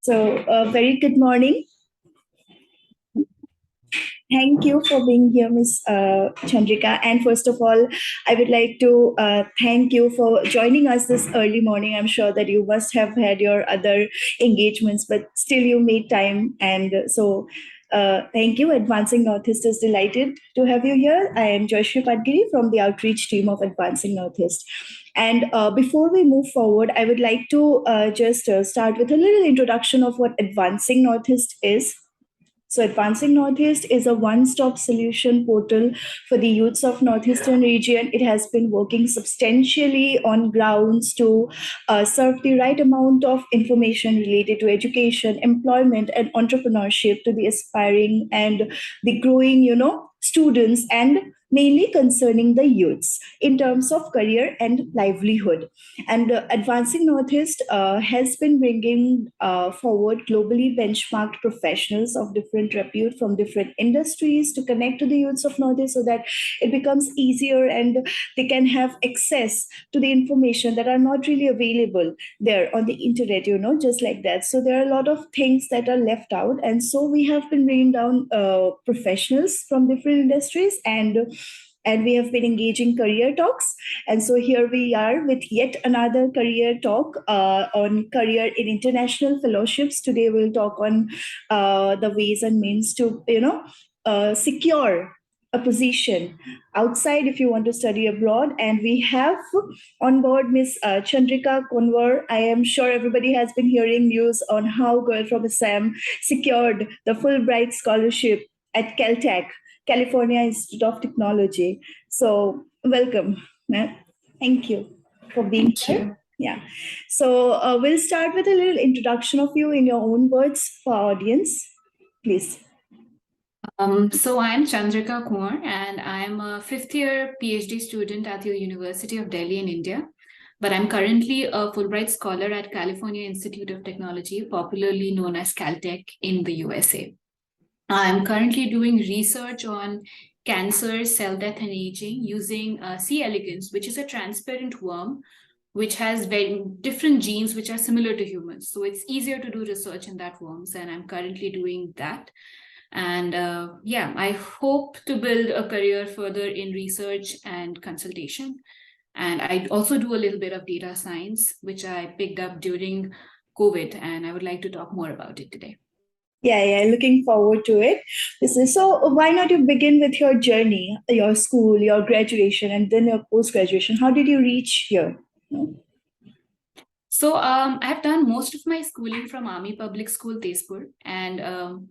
Very good morning. Thank you for being here, Miss Chandrika. And first of all, I would like to thank you for joining us this early morning. I'm sure that you must have had your other engagements, but still you made time. And thank you. Advancing Northeast is delighted to have you here. I am Joyshri Padgiri from the outreach team of Advancing Northeast. And before we move forward, I would like to just start with a little introduction of what Advancing Northeast is. So, Advancing Northeast is a one-stop solution portal for the youths of Northeastern region. It has been working substantially on grounds to serve the right amount of information related to education, employment, and entrepreneurship to the aspiring and the growing, students, and mainly concerning the youths in terms of career and livelihood. And Advancing Northeast has been bringing forward globally benchmarked professionals of different repute from different industries to connect to the youths of Northeast so that it becomes easier and they can have access to the information that are not really available there on the internet, just like that. So there are a lot of things that are left out. And so we have been bringing down professionals from different industries and we have been engaging career talks. And so here we are with yet another career talk on career in international fellowships. Today we'll talk on the ways and means to, secure a position outside if you want to study abroad. And we have on board Miss Chandrika Konwar. I am sure everybody has been hearing news on how girl from Assam secured the Fulbright Scholarship at Caltech, California Institute of Technology. So welcome, ma'am. Thank you for being here. Yeah. So we'll start with a little introduction of you in your own words for our audience, please. So I'm Chandrika Konwar, and I'm a fifth-year PhD student at the University of Delhi in India. But I'm currently a Fulbright Scholar at California Institute of Technology, popularly known as Caltech in the USA. I'm currently doing research on cancer, cell death, and aging using C. elegans, which is a transparent worm which has very different genes which are similar to humans. So it's easier to do research in that worms, and I'm currently doing that. And I hope to build a career further in research and consultation. And I also do a little bit of data science, which I picked up during COVID, and I would like to talk more about it today. Yeah, looking forward to it. So why not you begin with your journey, your school, your graduation, and then your post-graduation? How did you reach here? So I've done most of my schooling from Army Public School, Tezpur, and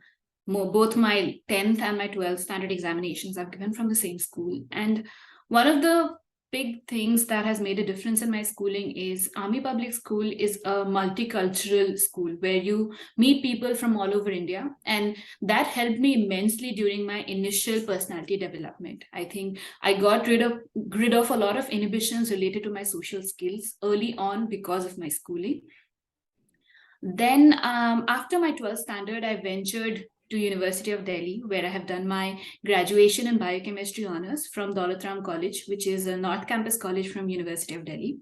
both my 10th and my 12th standard examinations I've given from the same school. And one of the big things that has made a difference in my schooling is Army Public School is a multicultural school where you meet people from all over India. And that helped me immensely during my initial personality development. I think I got rid of a lot of inhibitions related to my social skills early on because of my schooling. Then after my 12th standard, I ventured to University of Delhi, where I have done my graduation in biochemistry honors from Daulat Ram College, which is a North Campus college from University of Delhi.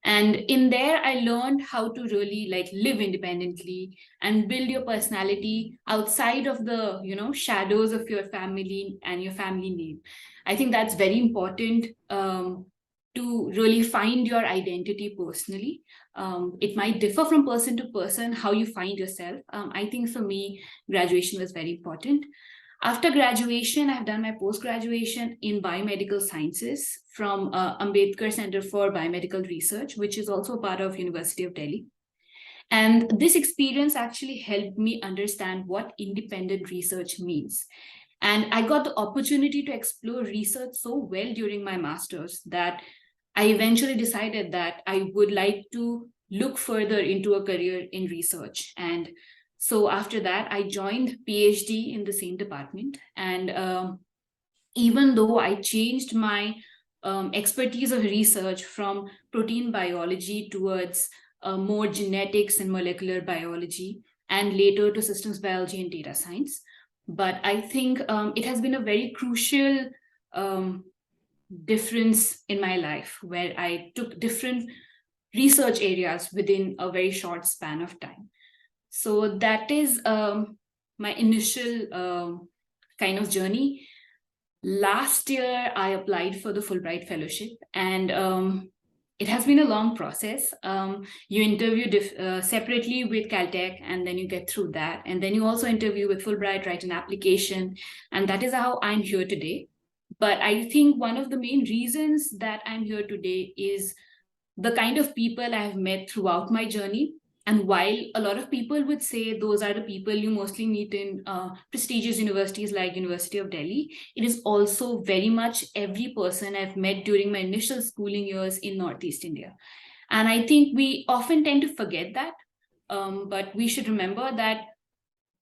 And in there, I learned how to really live independently and build your personality outside of the, shadows of your family and your family name. I think that's very important to really find your identity personally. It might differ from person to person, how you find yourself. I think for me, graduation was very important. After graduation, I've done my post-graduation in biomedical sciences from Ambedkar Center for Biomedical Research, which is also a part of University of Delhi. And this experience actually helped me understand what independent research means. And I got the opportunity to explore research so well during my master's that I eventually decided that I would like to look further into a career in research. And so after that, I joined PhD in the same department. And even though I changed my expertise of research from protein biology towards more genetics and molecular biology, and later to systems biology and data science, but I think it has been a very crucial difference in my life where I took different research areas within a very short span of time. So that is my initial kind of journey. Last year, I applied for the Fulbright Fellowship, and it has been a long process. You interview separately with Caltech, and then you get through that. And then you also interview with Fulbright, write an application. And that is how I'm here today. But I think one of the main reasons that I'm here today is the kind of people I've met throughout my journey. And while a lot of people would say those are the people you mostly meet in prestigious universities like University of Delhi, it is also very much every person I've met during my initial schooling years in Northeast India. And I think we often tend to forget that. But we should remember that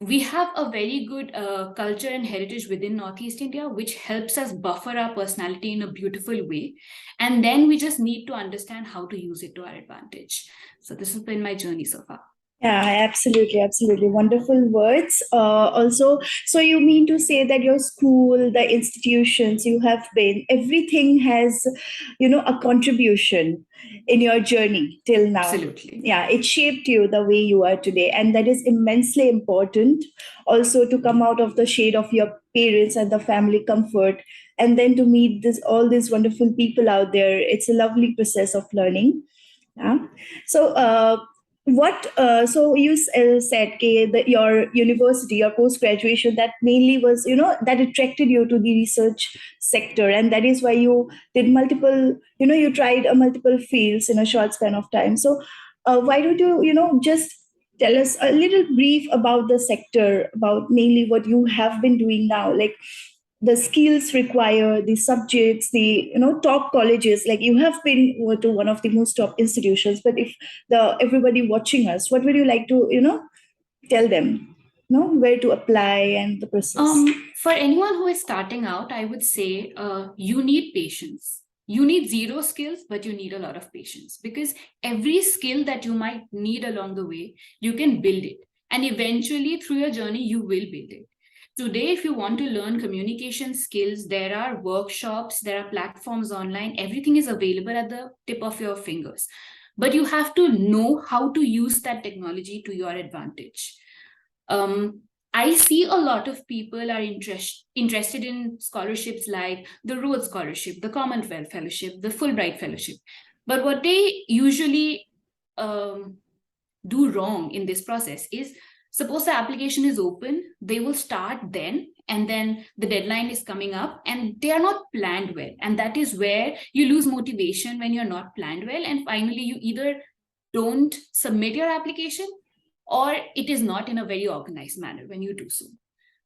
we have a very good culture and heritage within Northeast India, which helps us buffer our personality in a beautiful way. And then we just need to understand how to use it to our advantage. So this has been my journey so far. Yeah, absolutely, absolutely. Wonderful words. Also, so you mean to say that your school, the institutions you have been, everything has, a contribution in your journey till now. Absolutely. Yeah, it shaped you the way you are today. And that is immensely important. Also, to come out of the shade of your parents and the family comfort, and then to meet all these wonderful people out there. It's a lovely process of learning. Yeah. So, so you said that your university, your post graduation, that mainly was, that attracted you to the research sector, and that is why you did multiple, you tried multiple fields in a short span of time. So, why don't you, just tell us a little brief about the sector, about mainly what you have been doing now, like the skills required, the subjects, the top colleges. Like you have been to one of the most top institutions, but if the everybody watching us, what would you like to tell them? Where to apply and the process. For anyone who is starting out, I would say you need patience. You need zero skills, but you need a lot of patience, because every skill that you might need along the way, you can build it. And eventually, through your journey, you will build it. Today, if you want to learn communication skills, there are workshops, there are platforms online, everything is available at the tip of your fingers. But you have to know how to use that technology to your advantage. I see a lot of people are interested in scholarships like the Rhodes Scholarship, the Commonwealth Fellowship, the Fulbright Fellowship. But what they usually do wrong in this process is, suppose the application is open, they will start then, and then the deadline is coming up and they are not planned well. And that is where you lose motivation, when you're not planned well. And finally, you either don't submit your application, or it is not in a very organized manner when you do so.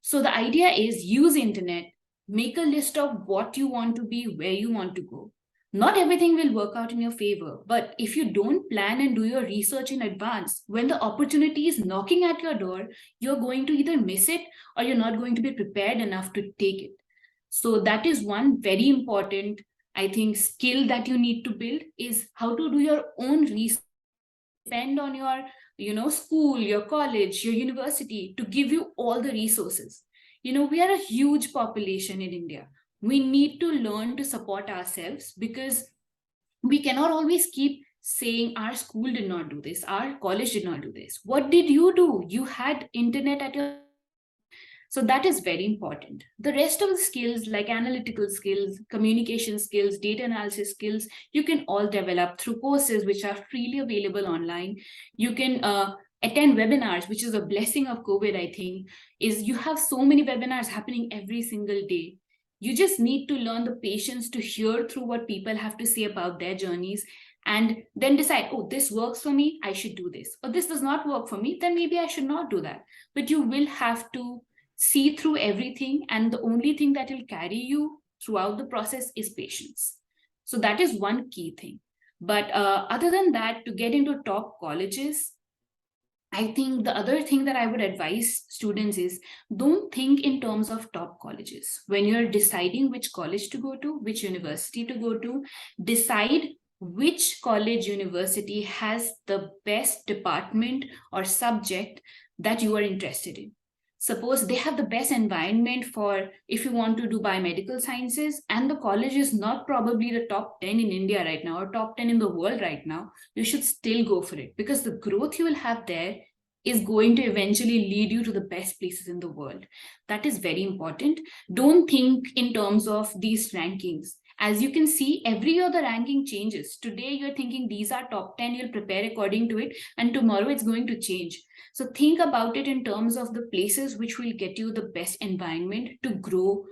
So the idea is, use internet, make a list of what you want to be, where you want to go. Not everything will work out in your favor, but if you don't plan and do your research in advance, when the opportunity is knocking at your door, you're going to either miss it or you're not going to be prepared enough to take it. So that is one very important, I think, skill that you need to build, is how to do your own research. Depend on your school, your college, your university to give you all the resources. We are a huge population in India. We need to learn to support ourselves, because we cannot always keep saying our school did not do this, our college did not do this. What did you do? You had internet at your so that is very important. The rest of the skills, like analytical skills, communication skills, data analysis skills, you can all develop through courses which are freely available online. You can attend webinars, which is a blessing of COVID, I think, is you have so many webinars happening every single day. You just need to learn the patience to hear through what people have to say about their journeys, and then decide, oh, this works for me, I should do this. Or this does not work for me, then maybe I should not do that. But you will have to see through everything, and the only thing that will carry you throughout the process is patience. So that is one key thing. But other than that, to get into top colleges, I think the other thing that I would advise students is, don't think in terms of top colleges. When you're deciding which college to go to, which university to go to, decide which college university has the best department or subject that you are interested in. Suppose they have the best environment for, if you want to do biomedical sciences, and the college is not probably the top 10 in India right now or top 10 in the world right now, you should still go for it, because the growth you will have there is going to eventually lead you to the best places in the world. That is very important. Don't think in terms of these rankings. As you can see, every year the ranking changes. Today you're thinking these are top 10, you'll prepare according to it, and tomorrow it's going to change. So think about it in terms of the places which will get you the best environment to grow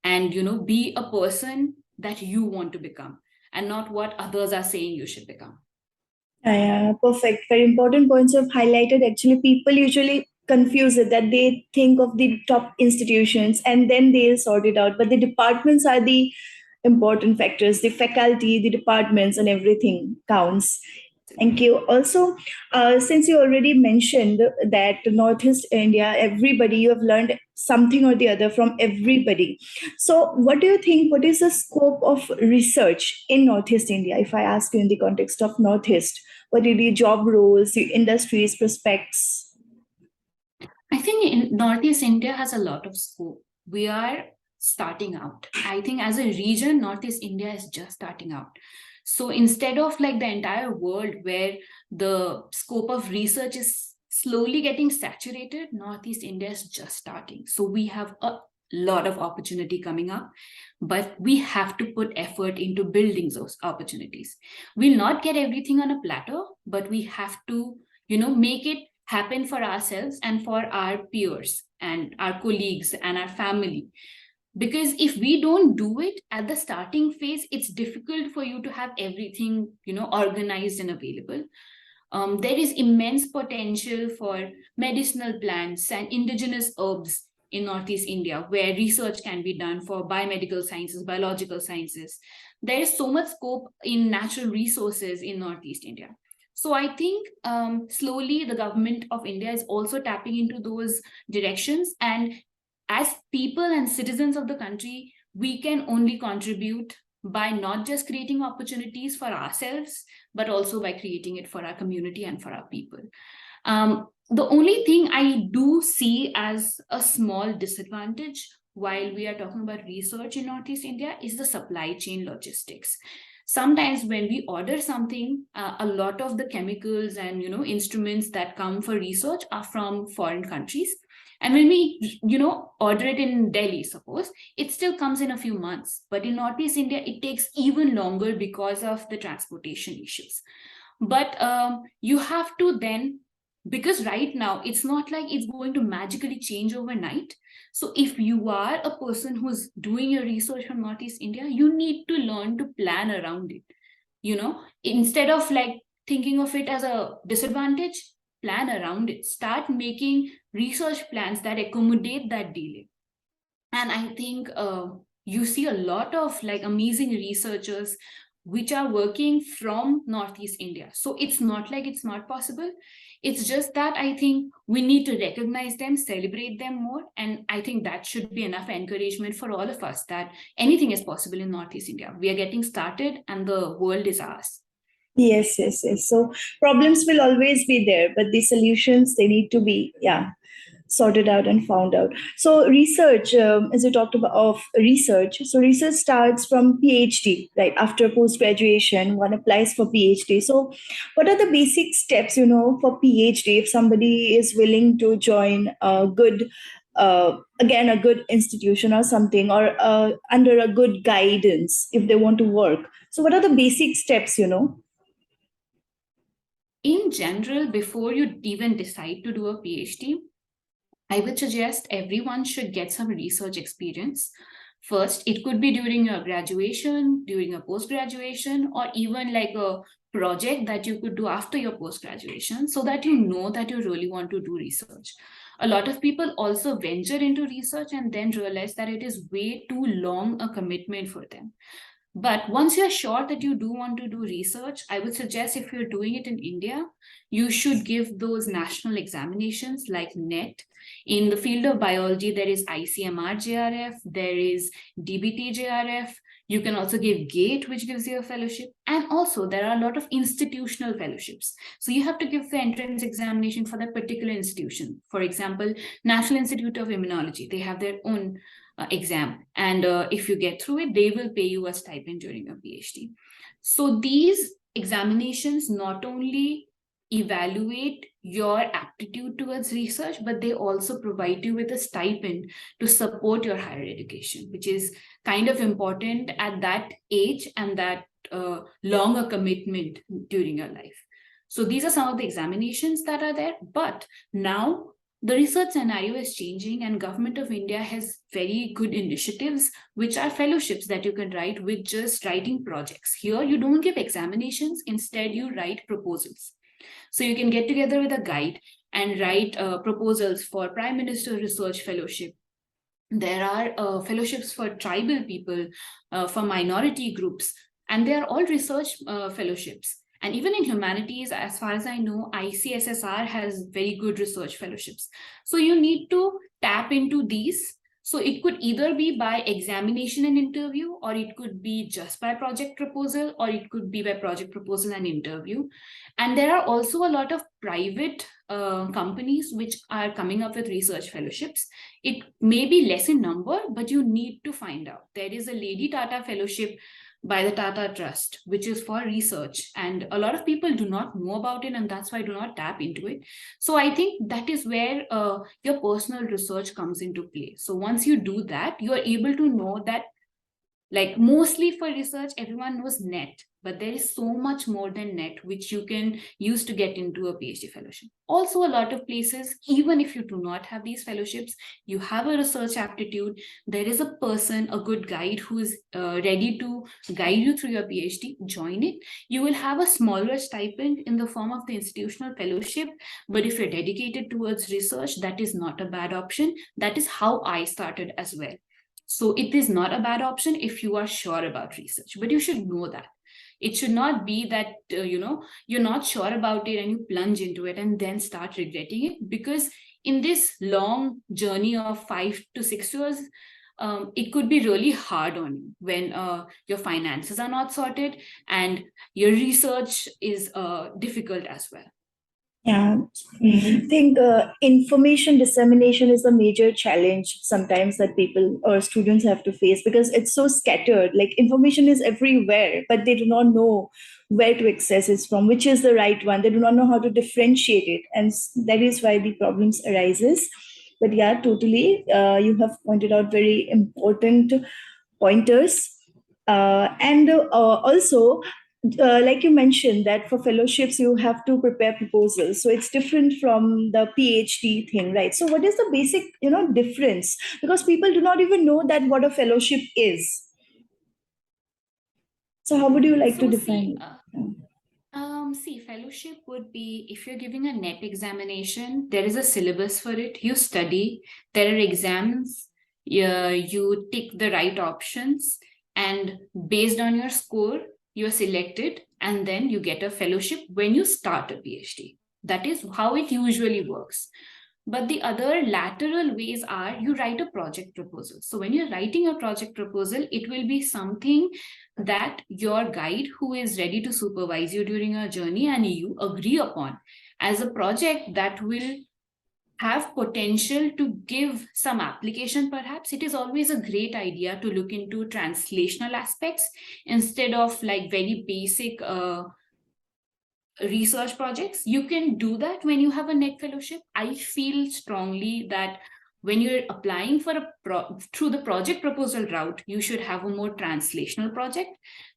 and be a person that you want to become, and not what others are saying you should become. Yeah, perfect. Very important points you've highlighted. Actually, people usually confuse it that they think of the top institutions and then they'll sort it out. But the departments are the important factors. The faculty, the departments, and everything counts. Thank you. Also, since you already mentioned that Northeast India, everybody, you have learned something or the other from everybody. So, what do you think? What is the scope of research in Northeast India? If I ask you in the context of Northeast, what are the job roles, the industries, prospects? I think in Northeast India has a lot of scope. We are starting out. I think as a region, Northeast India is just starting out. So instead of like the entire world where the scope of research is slowly getting saturated, Northeast India is just starting. So we have a lot of opportunity coming up, but we have to put effort into building those opportunities. We'll not get everything on a platter, but we have to, make it happen for ourselves and for our peers and our colleagues and our family. Because if we don't do it at the starting phase, it's difficult for you to have everything organized and available. There is immense potential for medicinal plants and indigenous herbs in Northeast India, where research can be done for biomedical sciences, biological sciences. There is so much scope in natural resources in Northeast India. So I think slowly the government of India is also tapping into those directions. And as people and citizens of the country, we can only contribute by not just creating opportunities for ourselves, but also by creating it for our community and for our people. The only thing I do see as a small disadvantage while we are talking about research in Northeast India is the supply chain logistics. Sometimes when we order something, a lot of the chemicals and instruments that come for research are from foreign countries. And when we order it in Delhi, suppose, it still comes in a few months. But in Northeast India, it takes even longer because of the transportation issues. But you have to then, because right now it's not like it's going to magically change overnight. So if you are a person who's doing your research from Northeast India, you need to learn to plan around it. Instead of like thinking of it as a disadvantage, plan around it. Start making research plans that accommodate that delay. And I think you see a lot of like amazing researchers which are working from Northeast India. So it's not like it's not possible. It's just that I think we need to recognize them, celebrate them more. And I think that should be enough encouragement for all of us that anything is possible in Northeast India. We are getting started and the world is ours. Yes, yes, yes. So problems will always be there, but the solutions they need to be, yeah, sorted out and found out. So research, as you talked about of research, so research starts from PhD, right? After post graduation, one applies for PhD. So, what are the basic steps, for PhD if somebody is willing to join a good, again, a good institution or something, or under a good guidance if they want to work? So, what are the basic steps? In general, before you even decide to do a PhD, I would suggest everyone should get some research experience. First, it could be during your graduation, during a post graduation, or even like a project that you could do after your post graduation so that you know that you really want to do research. A lot of people also venture into research and then realize that it is way too long a commitment for them. But once you're sure that you do want to do research, I would suggest if you're doing it in India, you should give those national examinations like NET. In the field of biology, there is ICMR JRF, there is DBT JRF. You can also give GATE, which gives you a fellowship. And also, there are a lot of institutional fellowships. So you have to give the entrance examination for that particular institution. For example, National Institute of Immunology, they have their own exam. And if you get through it, they will pay you a stipend during your PhD. So these examinations not only evaluate your aptitude towards research, but they also provide you with a stipend to support your higher education, which is kind of important at that age and that longer commitment during your life. So these are some of the examinations that are there. But now the research scenario is changing, and Government of India has very good initiatives, which are fellowships that you can write with just writing projects. Here, you don't give examinations. Instead, you write proposals. So you can get together with a guide and write proposals for Prime Minister Research Fellowship. There are fellowships for tribal people, for minority groups, and they are all research fellowships. And even in humanities, as far as I know, ICSSR has very good research fellowships. So you need to tap into these. So it could either be by examination and interview, or it could be just by project proposal, or it could be by project proposal and interview. And there are also a lot of private companies which are coming up with research fellowships. It may be less in number, but you need to find out. There is a Lady Tata Fellowship by the Tata Trust, which is for research. And a lot of people do not know about it, and that's why I do not tap into it. So I think that is where your personal research comes into play. So once you do that, you are able to know that, like, mostly for research, everyone knows net, but there is so much more than net which you can use to get into a PhD fellowship. Also, a lot of places, even if you do not have these fellowships, you have a research aptitude, there is a person, a good guide who is ready to guide you through your PhD, join it. You will have a smaller stipend in the form of the institutional fellowship, but if you're dedicated towards research, that is not a bad option. That is how I started as well. So it is not a bad option if you are sure about research, but you should know that. It should not be that, you're not sure about it and you plunge into it and then start regretting it, because in this long journey of 5 to 6 years, it could be really hard on you when your finances are not sorted and your research is difficult as well. Yeah, I think information dissemination is a major challenge sometimes that people or students have to face because it's so scattered. Like information is everywhere, but they do not know where to access it from, which is the right one. They do not know how to differentiate it, and that is why the problems arises. But yeah, totally, you have pointed out very important pointers. And also, like you mentioned that for fellowships you have to prepare proposals, so it's different from the PhD thing, right? So what is the basic difference, because people do not even know that what a fellowship is. So how would you like to So define see, it? fellowship would be if you're giving a NET examination, there is a syllabus for it. You study, there are exams, you tick the right options, and based on your score, you're selected, and then you get a fellowship when you start a PhD. That is how it usually works. But the other lateral ways are you write a project proposal. So when you're writing a project proposal, it will be something that your guide, who is ready to supervise you during your journey, and you agree upon as a project that will have potential to give some application. Perhaps it is always a great idea to look into translational aspects instead of like very basic research projects. You can do that when you have a NET fellowship. I feel strongly that when you're applying for through the project proposal route, you should have a more translational project.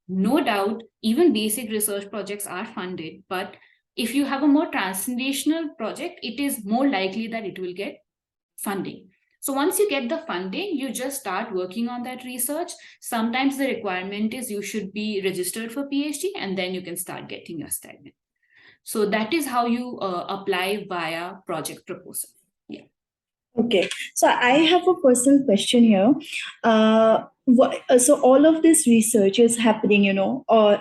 No doubt, even basic research projects are funded, but if you have a more translational project, it is more likely that it will get funding. So once you get the funding, you just start working on that research. Sometimes the requirement is you should be registered for PhD, and then you can start getting your stipend. So that is how you apply via project proposal. Yeah. Okay, so I have a personal question here. So all of this research is happening,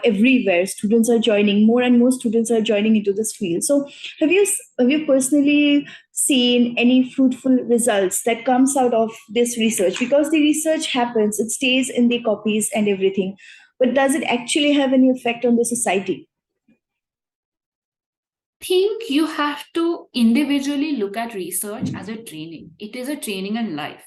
everywhere. Students are joining, more and more students are joining into this field. So have you personally seen any fruitful results that comes out of this research? Because the research happens, it stays in the copies and everything, but does it actually have any effect on the society? Think you have to individually look at research as a training. It is a training in life.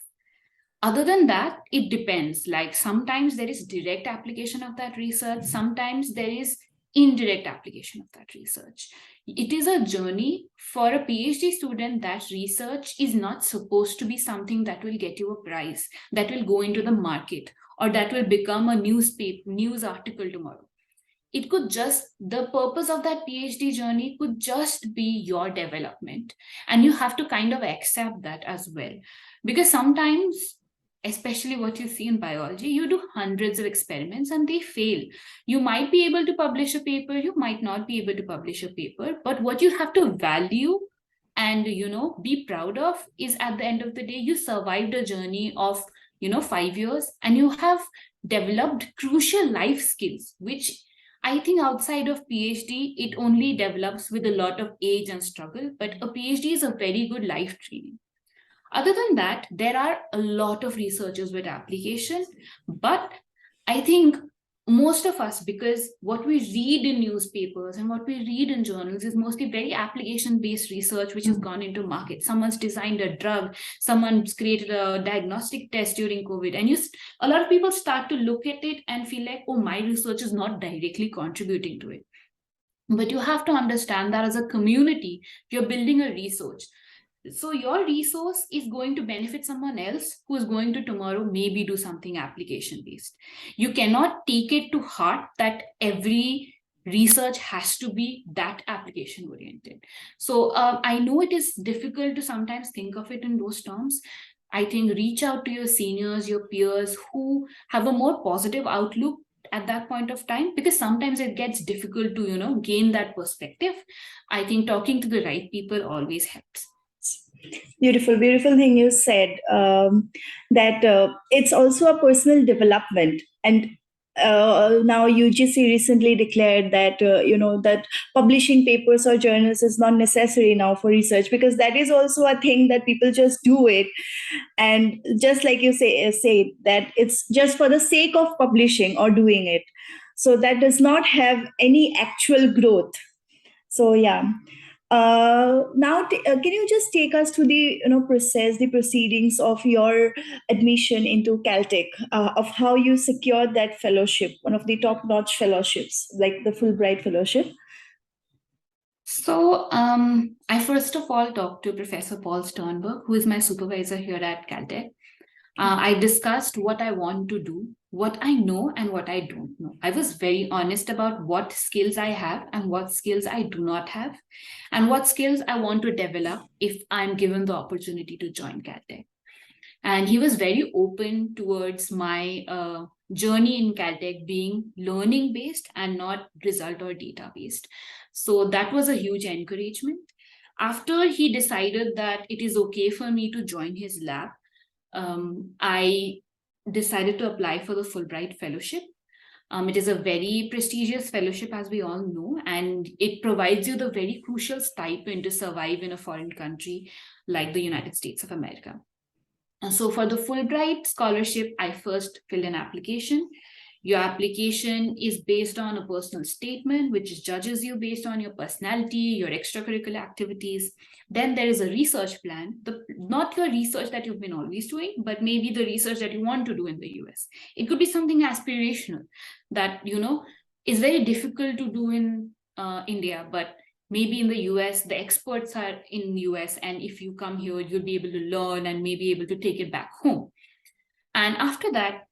Other than that, it depends. Like sometimes there is direct application of that research. Sometimes there is indirect application of that research. It is a journey for a PhD student. That research is not supposed to be something that will get you a prize, that will go into the market, or that will become a news article tomorrow. It could just, the purpose of that PhD journey could just be your development. And you have to kind of accept that as well. Because sometimes, especially what you see in biology, you do hundreds of experiments and they fail. You might be able to publish a paper, you might not be able to publish a paper, but what you have to value and be proud of is, at the end of the day, you survived a journey of 5 years, and you have developed crucial life skills, which I think outside of PhD, it only develops with a lot of age and struggle, but a PhD is a very good life training. Other than that, there are a lot of researchers with application, but I think most of us, because what we read in newspapers and what we read in journals is mostly very application-based research, which has gone into market. Someone's designed a drug, someone's created a diagnostic test during COVID, and a lot of people start to look at it and feel like, oh, my research is not directly contributing to it. But you have to understand that as a community, you're building a research. So your resource is going to benefit someone else who is going to tomorrow maybe do something application based. You cannot take it to heart that every research has to be that application oriented. So I know it is difficult to sometimes think of it in those terms. I think reach out to your seniors, your peers who have a more positive outlook at that point of time, because sometimes it gets difficult to gain that perspective. I think talking to the right people always helps. Beautiful, beautiful thing you said, that it's also a personal development. And now UGC recently declared that that publishing papers or journals is not necessary now for research, because that is also a thing that people just do it. And just like you say that it's just for the sake of publishing or doing it, so that does not have any actual growth. So yeah. Now, can you just take us through the process, the proceedings of your admission into Caltech, of how you secured that fellowship, one of the top-notch fellowships, like the Fulbright Fellowship? So I first of all talked to Professor Paul Sternberg, who is my supervisor here at Caltech. I discussed what I want to do, what I know and what I don't know. I was very honest about what skills I have and what skills I do not have, and what skills I want to develop if I'm given the opportunity to join Caltech. And he was very open towards my journey in Caltech being learning based and not result or data based. So that was a huge encouragement. After he decided that it is okay for me to join his lab, I decided to apply for the Fulbright Fellowship. It is a very prestigious fellowship, as we all know, and it provides you the very crucial stipend to survive in a foreign country like the United States of America. So for the Fulbright scholarship, I first filled an application. Your application is based on a personal statement, which judges you based on your personality, your extracurricular activities. Then there is a research plan, not your research that you've been always doing, but maybe the research that you want to do in the US. It could be something aspirational that, is very difficult to do in India, but maybe in the US, the experts are in the US, and if you come here, you'll be able to learn and maybe able to take it back home. And after that,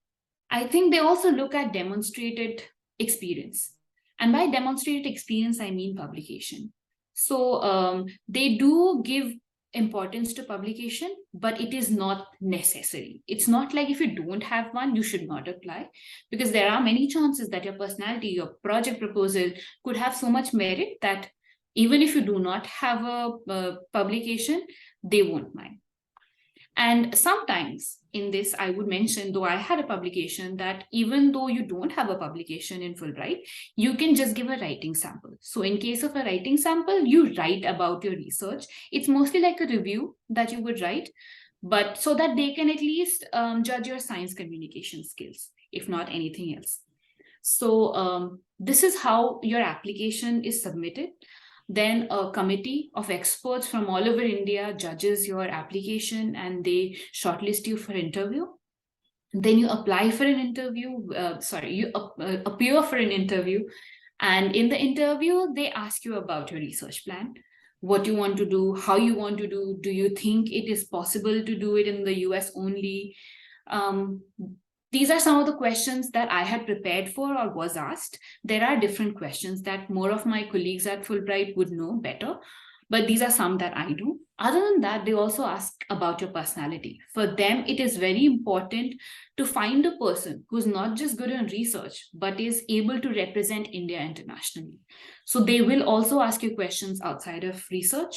I think they also look at demonstrated experience. And by demonstrated experience, I mean publication. So they do give importance to publication, but it is not necessary. It's not like if you don't have one, you should not apply, because there are many chances that your personality, your project proposal could have so much merit that even if you do not have a publication, they won't mind. And sometimes in this, I would mention, though I had a publication, that even though you don't have a publication in Fulbright, you can just give a writing sample. So in case of a writing sample, you write about your research. It's mostly like a review that you would write, but so that they can at least judge your science communication skills, if not anything else. So this is how your application is submitted. Then a committee of experts from all over India judges your application and they shortlist you for interview. Then you apply for an interview, you appear for an interview, And in the interview, they ask you about your research plan, what you want to do, how you want to do you think it is possible to do it in the US only? Um, these are some of the questions that I had prepared for or was asked. There are different questions that more of my colleagues at Fulbright would know better, but these are some that I do. Other than that, they also ask about your personality. For them, it is very important to find a person who's not just good in research, but is able to represent India internationally. So they will also ask you questions outside of research,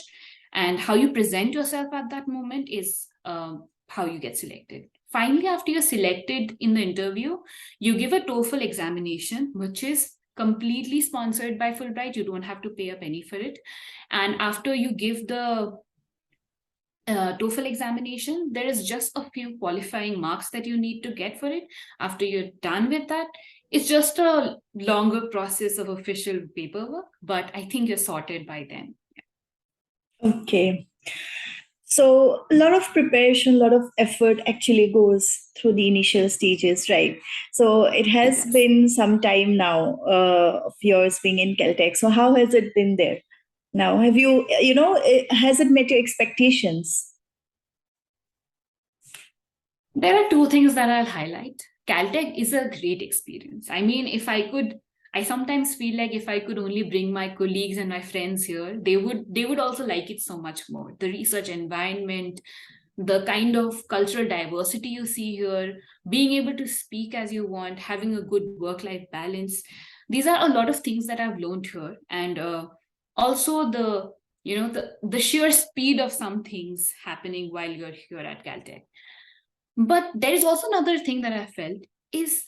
and how you present yourself at that moment is how you get selected. Finally, after you're selected in the interview, you give a TOEFL examination, which is completely sponsored by Fulbright. You don't have to pay a penny for it. And after you give the TOEFL examination, there is just a few qualifying marks that you need to get for it. After you're done with that, it's just a longer process of official paperwork, but I think you're sorted by then. Okay. So a lot of preparation, a lot of effort actually goes through the initial stages, right? So it has Yes. been some time now of yours being in Caltech. So how has it been there? Now, have you, has it met your expectations? There are two things that I'll highlight. Caltech is a great experience. I mean, I sometimes feel like if I could only bring my colleagues and my friends here, they would also like it so much more. The research environment, the kind of cultural diversity you see here, being able to speak as you want, having a good work-life balance. These are a lot of things that I've learned here, and also the sheer speed of some things happening while you're here at Caltech. But there is also another thing that I felt is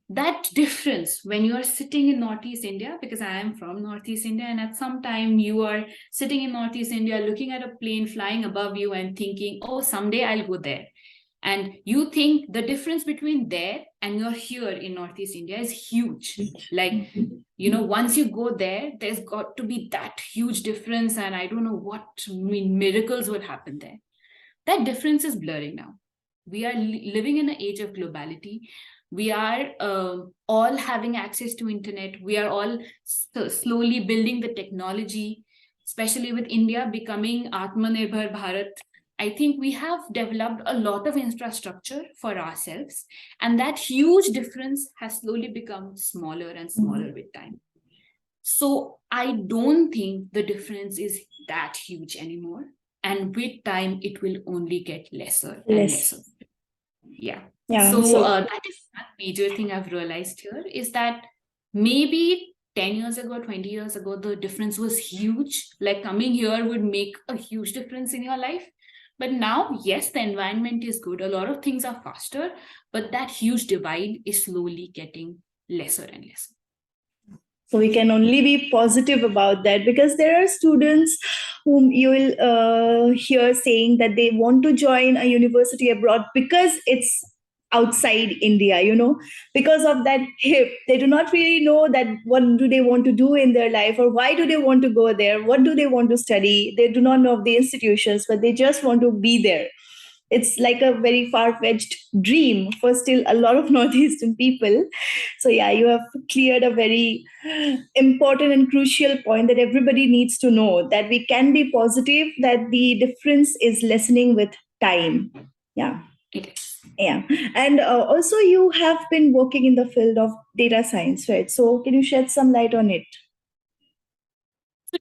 that difference when you are sitting in Northeast India, because I am from Northeast India, and at some time you are sitting in Northeast India, looking at a plane flying above you and thinking, oh, someday I'll go there. And you think the difference between there and you're here in Northeast India is huge. Like, once you go there, there's got to be that huge difference. And I don't know what miracles would happen there. That difference is blurring now. We are living in an age of globality. We are all having access to internet. We are all slowly building the technology, especially with India becoming Atmanirbhar Bharat. I think we have developed a lot of infrastructure for ourselves, and that huge difference has slowly become smaller and smaller with time. So I don't think the difference is that huge anymore. And with time, it will only get lesser and lesser. Yeah. Yeah. So that is one major thing I've realized here, is that maybe 10 years ago, 20 years ago, the difference was huge. Like coming here would make a huge difference in your life. But now, yes, the environment is good. A lot of things are faster, but that huge divide is slowly getting lesser and lesser. So we can only be positive about that, because there are students whom you will hear saying that they want to join a university abroad because it's outside India, because of that hip. They do not really know that what do they want to do in their life, or why do they want to go there, what do they want to study. They do not know of the institutions, but they just want to be there. It's like a very far-fetched dream for still a lot of northeastern people. So yeah, you have cleared a very important and crucial point that everybody needs to know, that we can be positive, that the difference is lessening with time. Yeah. Yeah. And also you have been working in the field of data science, right? So can you shed some light on it?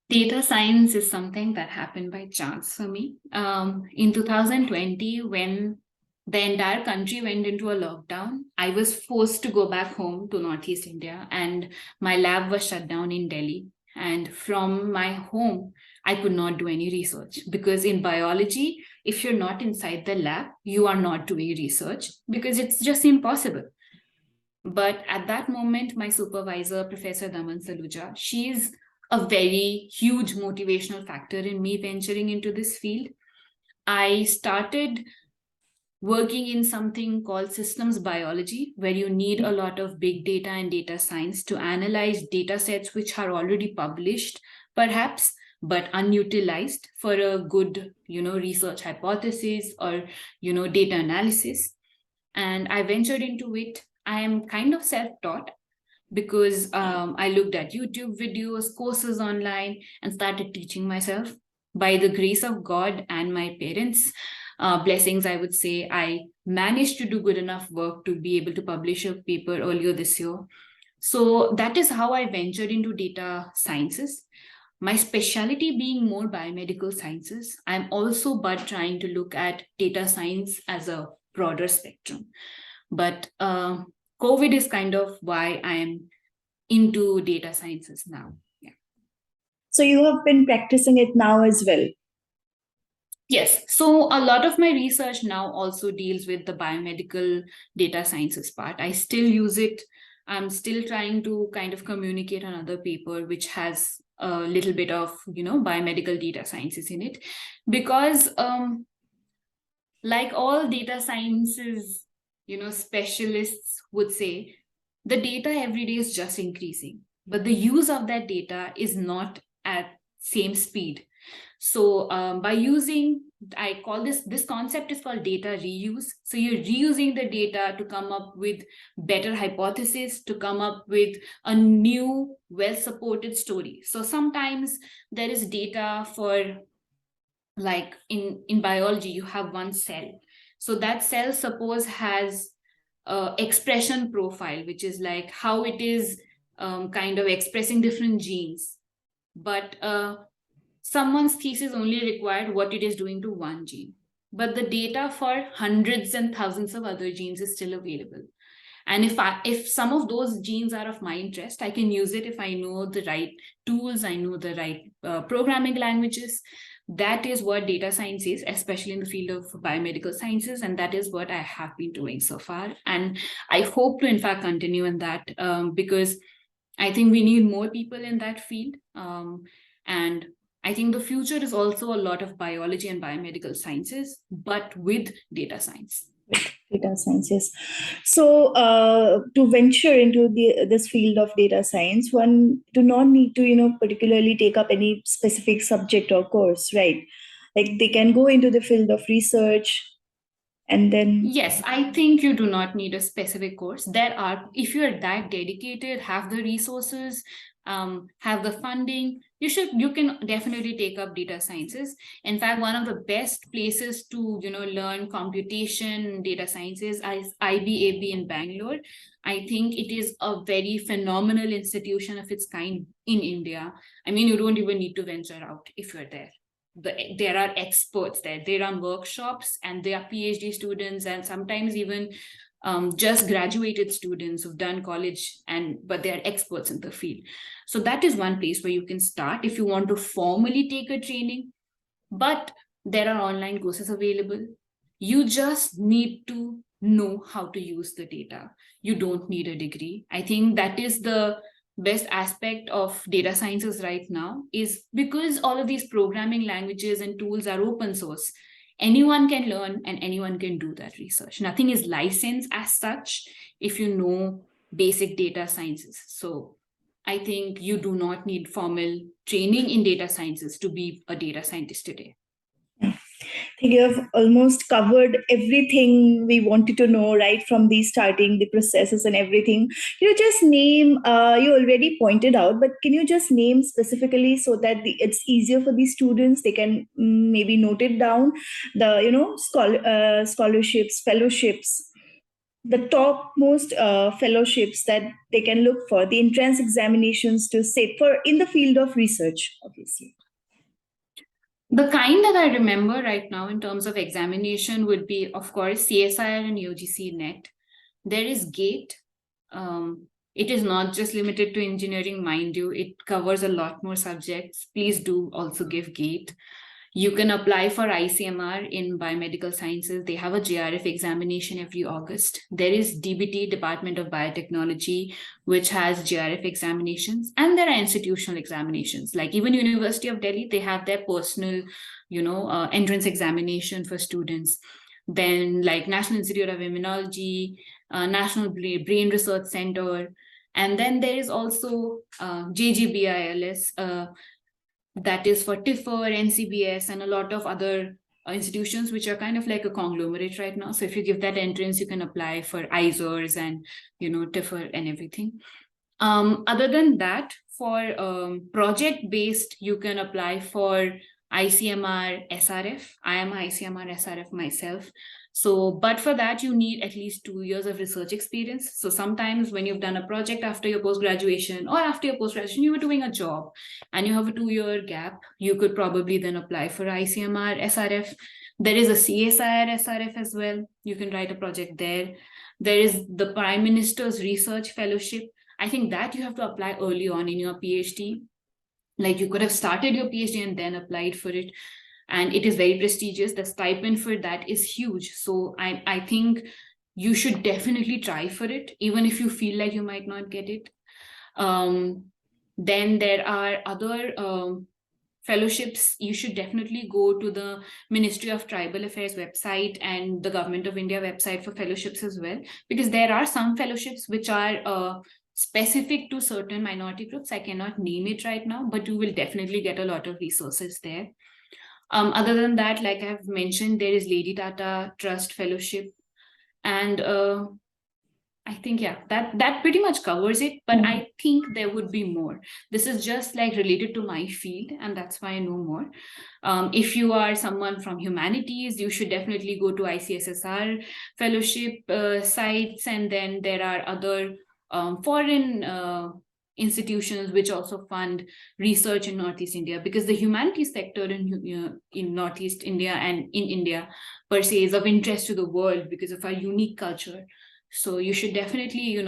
Data science is something that happened by chance for me. In 2020, when the entire country went into a lockdown, I was forced to go back home to Northeast India, and my lab was shut down in Delhi. And from my home, I could not do any research, because in biology, if you're not inside the lab, you are not doing research, because it's just impossible. But at that moment, my supervisor, Professor Daman Saluja, she's a very huge motivational factor in me venturing into this field. I started working in something called systems biology, where you need a lot of big data and data science to analyze data sets which are already published, perhaps, but unutilized for a good, research hypothesis or, data analysis. And I ventured into it. I am kind of self-taught, because I looked at YouTube videos, courses online, and started teaching myself. By the grace of God and my parents' blessings, I would say, I managed to do good enough work to be able to publish a paper earlier this year. So that is how I ventured into data sciences. My specialty being more biomedical sciences, I'm also but trying to look at data science as a broader spectrum. But COVID is kind of why I'm into data sciences now. Yeah. So you have been practicing it now as well. Yes. So a lot of my research now also deals with the biomedical data sciences part. I still use it. I'm still trying to kind of communicate another paper which has a little bit of, biomedical data sciences in it, because like all data sciences, specialists would say, the data every day is just increasing, but the use of that data is not at same speed. So by using, I call this concept is called data reuse. So you're reusing the data to come up with better hypothesis, to come up with a new, well-supported story. So sometimes there is data for, like in biology, you have one cell. So that cell, suppose, has expression profile, which is like how it is kind of expressing different genes. But someone's thesis only required what it is doing to one gene. But the data for hundreds and thousands of other genes is still available. And if some of those genes are of my interest, I can use it if I know the right tools, I know the right programming languages. That is what data science is, especially in the field of biomedical sciences, and that is what I have been doing so far. And I hope to, in fact, continue in that, because I think we need more people in that field. And I think the future is also a lot of biology and biomedical sciences, but with data science. Data sciences. So to venture into this field of data science, one do not need to particularly take up any specific subject or course, right? Like they can go into the field of research and then. Yes, I think you do not need a specific course. There are, if you're that dedicated, have the resources, have the funding, you can definitely take up data sciences. In fact, one of the best places to learn computation data sciences is IBAB in Bangalore. I think it is a very phenomenal institution of its kind in India. I mean, you don't even need to venture out if you're there. There are experts there. They run workshops, and they are PhD students, and sometimes even just graduated students who've done college, but they are experts in the field. So that is one place where you can start if you want to formally take a training. But there are online courses available. You just need to know how to use the data. You don't need a degree. I think that is the best aspect of data sciences right now, is because all of these programming languages and tools are open source. Anyone can learn and anyone can do that research. Nothing is licensed as such if you know basic data sciences. So I think you do not need formal training in data sciences to be a data scientist today. I think you have almost covered everything we wanted to know, right from the starting, the processes and everything. Just name, you already pointed out, but can you just name specifically so that it's easier for the students, they can maybe note it down, the, scholarships, fellowships, the topmost fellowships that they can look for, the entrance examinations to sit for in the field of research, obviously. The kind that I remember right now in terms of examination would be, of course, CSIR and UGC NET. There is GATE. It is not just limited to engineering, mind you. It covers a lot more subjects. Please do also give GATE. You can apply for ICMR in biomedical sciences. They have a JRF examination every August. There is DBT, Department of Biotechnology, which has JRF examinations, and there are institutional examinations. Like even University of Delhi, they have their personal, entrance examination for students. Then like National Institute of Immunology, National Brain Research Center, and then there is also JGBILS, that is for TIFR, NCBS, and a lot of other institutions which are kind of like a conglomerate right now. So if you give that entrance, you can apply for ISORs and TIFR and everything. Other than that, for project-based, you can apply for ICMR SRF. I am ICMR SRF myself. So, but for that, you need at least 2 years of research experience. So sometimes when you've done a project after your post-graduation or after your post-graduation, you were doing a job and you have a 2-year gap, you could probably then apply for ICMR SRF. There is a CSIR SRF as well. You can write a project there. There is the Prime Minister's Research Fellowship. I think that you have to apply early on in your PhD. Like you could have started your PhD and then applied for it. And it is very prestigious. The stipend for that is huge. So I think you should definitely try for it, even if you feel like you might not get it. Then there are other fellowships. You should definitely go to the Ministry of Tribal Affairs website and the Government of India website for fellowships as well, because there are some fellowships which are specific to certain minority groups. I cannot name it right now, but you will definitely get a lot of resources there. Other than that, like I've mentioned, there is Lady Tata Trust Fellowship. And I think, yeah, that pretty much covers it, but I think there would be more. This is just like related to my field, and that's why I know more. If you are someone from humanities, you should definitely go to ICSSR fellowship sites, and then there are other foreign institutions which also fund research in Northeast India, because the humanities sector in Northeast India and in India per se is of interest to the world because of our unique culture. So you should definitely,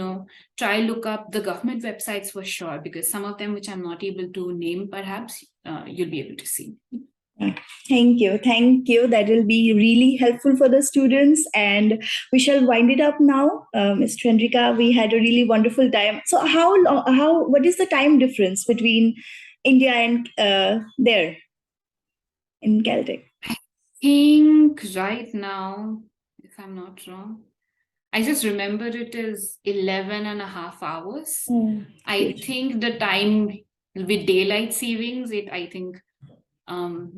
try look up the government websites for sure, because some of them which I'm not able to name, perhaps you'll be able to see. Thank you. Thank you. That will be really helpful for the students. And we shall wind it up now. Ms. Chandrika, we had a really wonderful time. So what is the time difference between India and there in Caltech? I think right now, if I'm not wrong, I just remember it is 11 and a half hours. I think the time with daylight savings, I think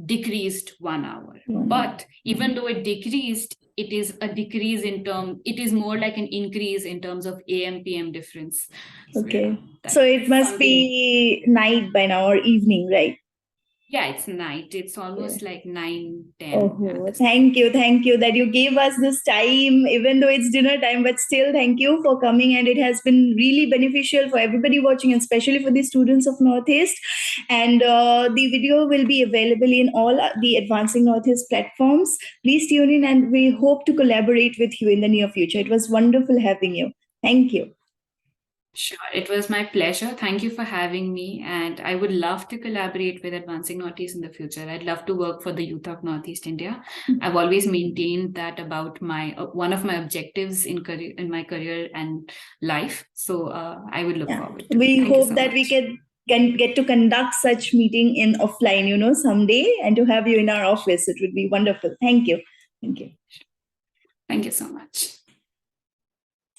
decreased 1 hour. But even though it decreased, it is a decrease it is more like an increase in terms of AM PM difference. Okay. So it must be night by now or evening, right? Yeah, it's night. It's almost like 9, 10. Oh, thank you that you gave us this time, even though it's dinner time, but still thank you for coming, and it has been really beneficial for everybody watching, and especially for the students of Northeast. And the video will be available in all the Advancing Northeast platforms. Please tune in, and we hope to collaborate with you in the near future. It was wonderful having you. Thank you. Sure, it was my pleasure. Thank you for having me. And I would love to collaborate with Advancing Northeast in the future. I'd love to work for the youth of Northeast India. I've always maintained that about one of my objectives in my career and life. So I would look forward to it. We hope that we can get to conduct such meeting in offline, someday, and to have you in our office. It would be wonderful. Thank you. Thank you. Thank you so much.